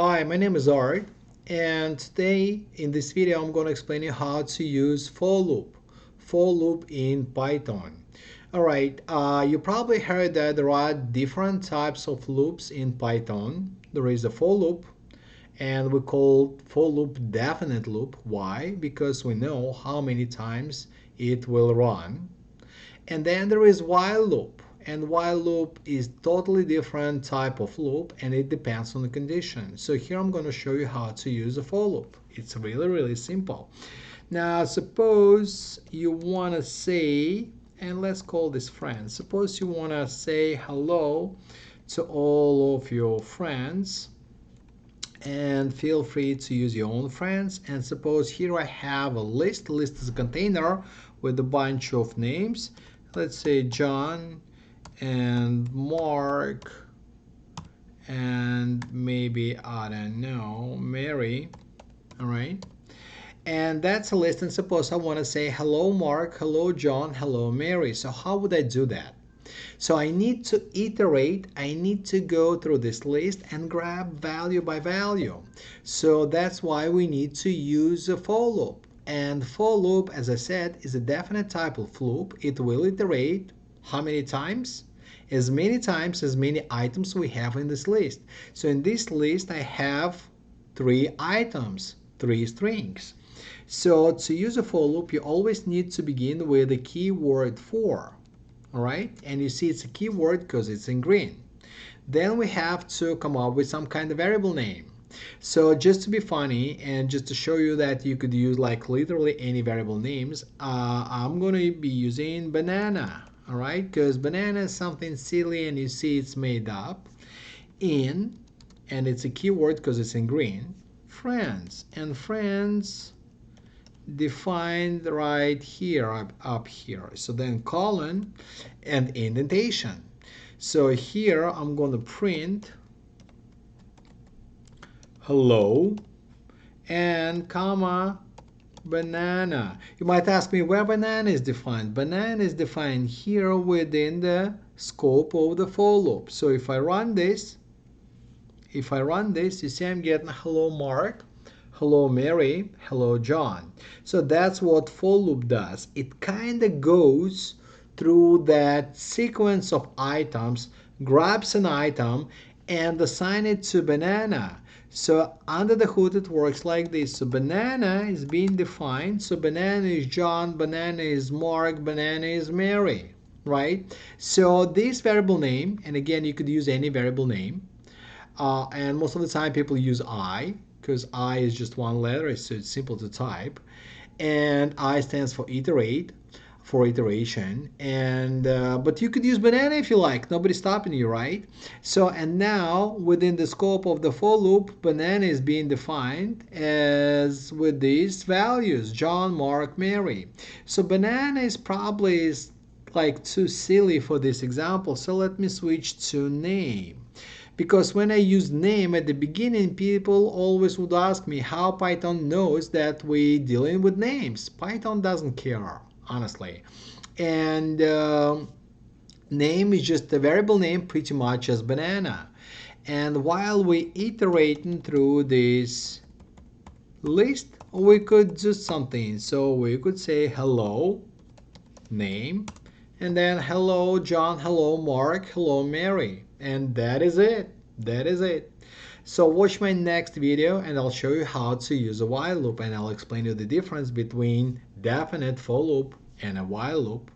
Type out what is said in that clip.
Hi, my name is Art, and today in this video I'm going to explain you how to use for loop in Python. Alright, you probably heard that there are different types of loops in Python. There is a for loop, and we call for loop definite loop. Why? Because we know how many times it will run. And then there is while loop, and while loop is totally different type of loop, and it depends on the condition. So here I'm going to show you how to use a for loop. It's really simple. Now suppose you want to say, and let's call this friends, suppose you want to say hello to all of your friends, and feel free to use your own friends. And suppose here I have a list is a container with a bunch of names. Let's say John and Mark and maybe, I don't know, Mary. All right, and that's a list. And suppose I want to say hello Mark, hello John, hello Mary. So how would I do that? So I need to iterate, I need to go through this list and grab value by value. So that's why we need to use a for loop. And for loop, as I said, is a definite type of loop. It will iterate how many times? As many times as many items we have in this list. So in this list I have 3 items, 3 strings. So to use a for loop, you always need to begin with the keyword for. All right, and you see it's a keyword because it's in green. Then we have to come up with some kind of variable name. So just to be funny and just to show you that you could use like literally any variable names, I'm going to be using banana. All right, because banana is something silly, and you see it's made up in, and it's a keyword because it's in green, friends, and friends defined right here, up here. So then colon and indentation. So here I'm going to print hello and comma banana. You might ask me where banana is defined. Banana is defined here within the scope of the for loop. So if I run this, you see I'm getting hello Mark, hello Mary, hello John. So that's what for loop does. It kind of goes through that sequence of items, grabs an item and assign it to banana. So under the hood it works like this. So banana is being defined. So banana is John, banana is Mark, banana is Mary, right? So this variable name, and again you could use any variable name, and most of the time people use I, because I is just one letter, so it's simple to type. And I stands for iterate, for iteration. And but you could use banana if you like. Nobody's stopping you, right? So and now within the scope of the for loop, banana is being defined as with these values: John, Mark, Mary. So banana is probably like too silly for this example. So let me switch to name. Because when I use name at the beginning, people always would ask me how Python knows that we're dealing with names. Python doesn't care, honestly. And name is just a variable name, pretty much as banana. And while we iterating through this list, we could do something. So we could say hello, name, and then hello John, hello Mark, hello Mary, and that is it. So watch my next video and I'll show you how to use a while loop, and I'll explain you the difference between definite for loop and a while loop.